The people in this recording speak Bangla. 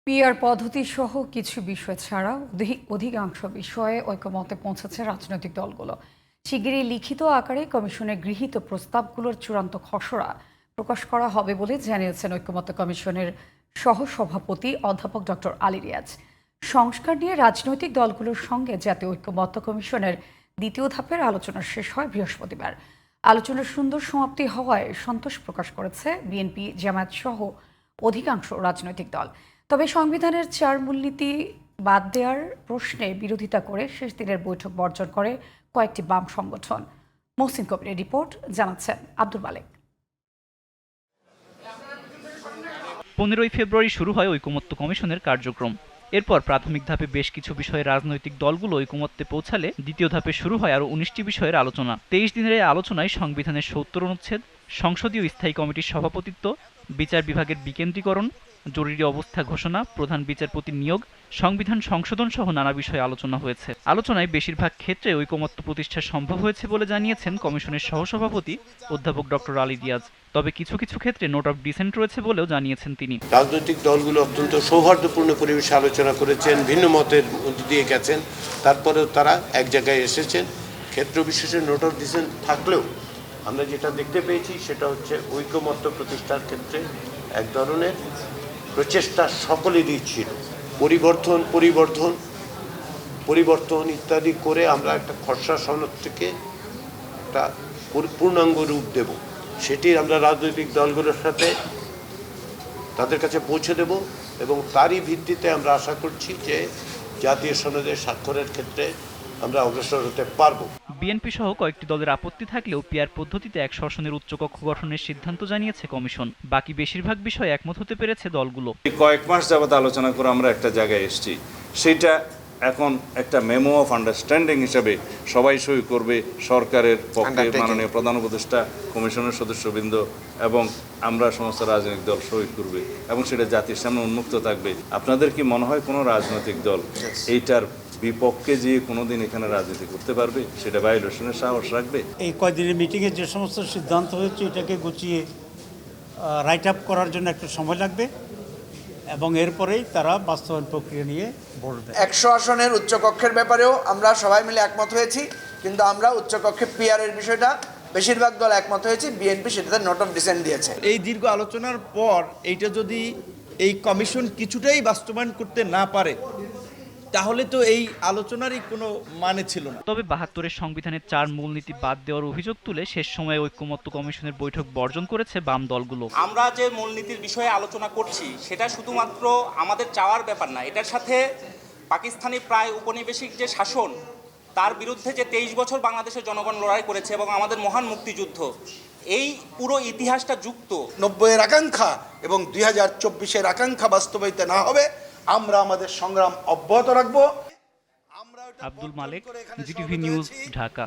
পিআর পদ্ধতি সহ কিছু বিষয় ছাড়া অধিকাংশ বিষয়ে ঐকমত্যে পৌঁছেছে রাজনৈতিক দলগুলো। শিগগিরই লিখিত আকারে কমিশনের গৃহীত প্রস্তাবগুলোর চূড়ান্ত খসড়া প্রকাশ করা হবে বলে জানিয়েছেন ঐকমত্য কমিশনের সহসভাপতি অধ্যাপক ডক্টর আলী রিয়াজ। সংস্কার নিয়ে রাজনৈতিক দলগুলোর সঙ্গে জাতীয় ঐকমত্য কমিশনের দ্বিতীয় ধাপের আলোচনা শেষ হয় বৃহস্পতিবার। আলোচনার সুন্দর সমাপ্তি হওয়ায় সন্তোষ প্রকাশ করেছে বিএনপি, জামায়াত সহ অধিকাংশ রাজনৈতিক দল। তবে সংবিধানের 4 মূলনীতি বাদ দেওয়ার প্রশ্নে বিরোধিতা করে শেষ দিনের বৈঠক বর্জন করে কয়েকটি বাম সংগঠন। মহসিন কবিরের রিপোর্ট, জানাচ্ছেন আব্দুল মালেক। 15ই ফেব্রুয়ারি শুরু হয় ঐকমত্য কমিশনের কার্যক্রম। এরপর প্রাথমিক ধাপে বেশ কিছু বিষয়ে রাজনৈতিক দলগুলো ঐকমত্যে পৌঁছালে দ্বিতীয় ধাপে শুরু হয় আরও 19টি বিষয়ের আলোচনা। 23 দিনের এই আলোচনায় সংবিধানের 70 অনুচ্ছেদ, সংসদীয় স্থায়ী কমিটির সভাপতিত্ব, বিচার বিভাগের বিকেন্দ্রীকরণ, জরুরি অবস্থা ঘোষণা, প্রধান বিচারপতির নিয়োগ, সংবিধান সংশোধন সহ নানা বিষয়ে আলোচনা হয়েছে। আলোচনায় বেশিরভাগ ক্ষেত্রে ঐকমত্য প্রতিষ্ঠা সম্ভব হয়েছে বলে জানিয়েছেন কমিশনের সহসভাপতি অধ্যাপক ডক্টর আলী রিয়াজ। তবে কিছু কিছু ক্ষেত্রে নোট অফ ডিসেন্ট রয়েছে বলেও জানিয়েছেন তিনি। রাজনৈতিক দলগুলো অত্যন্ত সৌহার্দ্যপূর্ণ পরিবেশে আলোচনা করেছেন, ভিন্ন মতের মধ্যে দিয়ে গেছেন, তারপরেও তারা এক জায়গায় এসেছেন। ক্ষেত্র বিশেষে নোট অফ ডিসেন্ট থাকলেও আমরা যেটা দেখতে পেয়েছি সেটা হচ্ছে ঐকমত্য প্রতিষ্ঠার ক্ষেত্রে এক ধরনের প্রচেষ্টা সকলেরই ছিল। পরিবর্তন ইত্যাদি করে আমরা একটা খসড়া সনদ থেকে একটা পূর্ণাঙ্গ রূপ দেব, সেটি আমরা রাজনৈতিক দলগুলোর সাথে তাদের কাছে পৌঁছে দেব এবং তারই ভিত্তিতে আমরা আশা করছি যে জাতীয় সনদে স্বাক্ষরের ক্ষেত্রে আমরা অগ্রসর হতে পারব। বিএনপি সহ কয়েকটি দলের আপত্তি থাকলেও পিআর পদ্ধতিতে এক শাসনের উচ্চকক্ষ গঠনের সিদ্ধান্ত জানিয়েছে কমিশন। বাকি বেশিরভাগ বিষয়ে একমত হতে পেরেছে দলগুলো। কয়েক মাস যাবত আলোচনা করে আমরা একটা জায়গায় এসেছি, সেটা এখন একটা মেমো অফ আন্ডারস্ট্যান্ডিং হিসাবে সবাই সই করবে। সরকারের পক্ষে মাননীয় প্রধান উপদেষ্টা, কমিশনের সদস্যবৃন্দ এবং আমরা সমস্ত রাজনৈতিক দল সই করবে এবং সেটা জাতির সামনে উন্মুক্ত থাকবে। আপনাদের কি মনে হয় কোনো রাজনৈতিক দল এইটার বিপক্ষে যে কোনোদিন এখানে রাজনীতি করতে পারবে? সেটা ভায়োলেশনের সাহস রাখবে? এই কয়েকদিনের মিটিংয়ে যে সমস্ত সিদ্ধান্ত হয়েছে এটাকে গুছিয়ে রাইট আপ করার জন্য একটু সময় লাগবে এবং এরপরেই তারা বাস্তবায়ন প্রক্রিয়া নিয়ে বলবে। 100 আসনের উচ্চকক্ষের ব্যাপারেও আমরা সবাই মিলে একমত হয়েছি, কিন্তু আমরা উচ্চকক্ষে পিআর এর বিষয়টা বেশিরভাগ দল একমত হয়েছি। বিএনপি সেটাতে নোট অফ ডিসেন্ট দিয়েছে। এই দীর্ঘ আলোচনার পর এইটা যদি এই কমিশন কিছুটাই বাস্তবায়ন করতে না পারে তাহলে তো এই আলোচনারই কোনো মানে ছিল না। তবে 72-এর সংবিধানের 4 মূলনীতি বাদ দেওয়ার অভিযোগ তুলে শেষ সময়ে ঐকমত্য কমিশনের বৈঠক বর্জন করেছে বাম দলগুলো। আমরা যে মূলনীতির বিষয়ে আলোচনা করছি সেটা শুধুমাত্র আমাদের চাওয়ার ব্যাপার না, এটার সাথে পাকিস্তানি প্রায় উপনিবেশিক যে শাসন তার বিরুদ্ধে যে 23 বছর বাংলাদেশের জনগণ লড়াই করেছে এবং আমাদের মহান মুক্তিযুদ্ধ, এই পুরো ইতিহাসটা যুক্ত। 90-এর আকাঙ্ক্ষা এবং 2024-এর আকাঙ্ক্ষা বাস্তবায়িত না হবে, আমরা আমাদের সংগ্রাম অব্যাহত রাখবো। আব্দুল মালেক, জিটিভি নিউজ, ঢাকা।